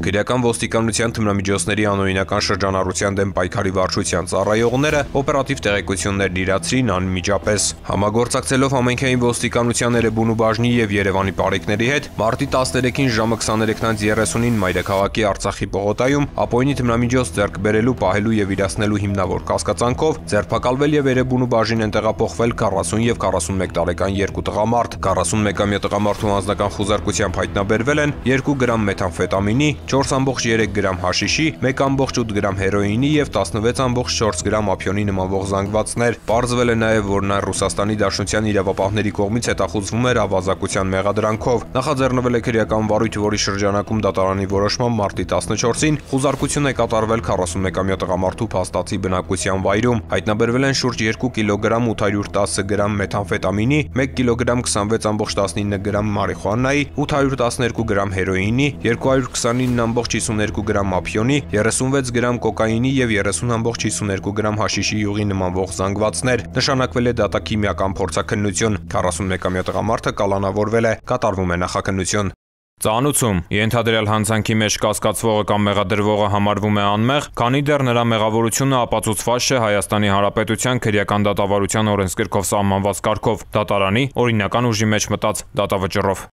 Քրեական ոստիկանության թմրամիջոցների անօրինական շրջանառության դեմ պայքարի վարչության ծառայողները օպերատիվ տեղեկություններ իրացրին անմիջապես։ Համագործակցելով համայնքային ոստիկանության Էրեբունու բաժնի եւ Երևանի բարեկների հետ, մարտի 13-ին ժամը 23:30-ին մայրաքաղաքի Արցախի պողոտայում ապօրինի թմրամիջոց ձեռք բերելու, պահելու եւ իրացնելու հիմնավոր կասկածանքով ձերբակալվել եւ Էրեբունու բաժին են տեղափոխվել 40 եւ 41 տարեկան երկու տղամարդ։ 41-ամյա տղամարդու անձնական խուզարկությամբ հայտնաբերվել են 2 գրամ մեթամֆետամինի, 4.3 գրամ հաշիշի, 1.8 գրամ հերոինի եւ 16.4 գրամ ափիոնի նմանվող զանգվածներ։ Պարզվել է նաեւ, որ նա Ռուսաստանի Դաշնության իրավապահների կողմից հետախուզվում էր ավազակության մեղադրանքով։ Նախաձեռնվել է քրեական վարույթ, որի շրջանակում դատարանի որոշմամբ մարտի 14-ին խուզարկություն է կատարվել 41-ամյա տղամարդու փաստացի բնակության վայրում։ Հայտնաբերվել են շուրջ 2 կիլոգրամ 810 գրամ մեթամֆետամինի, 1 կիլոգրամ 26.19 գրամ մարիխուանայի, 812 գրամ հերոինի, 229.52 գրամ ափիոնի, 36 գրամ կոկաինի եւ 30.52 գրամ հաշիշի յուղի նմանվող զանգվածներ։ Նշանակվել է դատաքիմիական փորձաքննություն։ 41-ամյա տղամարդը կալանավորվել է, կատարվում է նախաքննություն։ Ծանուցում ենթադրյալ հանցանքի մեջ կասկածվողը կամ մեղադրվողը համարվում է անմեղ, քանի դեռ նրա մեղավորությունը ապացուցված չէ Հայաստանի Հանրապետության քրեական դատավարության օրենսգրքով սահմանված կարգով, դատարանի օրինական ուժի մեջ մտած դատավճռով։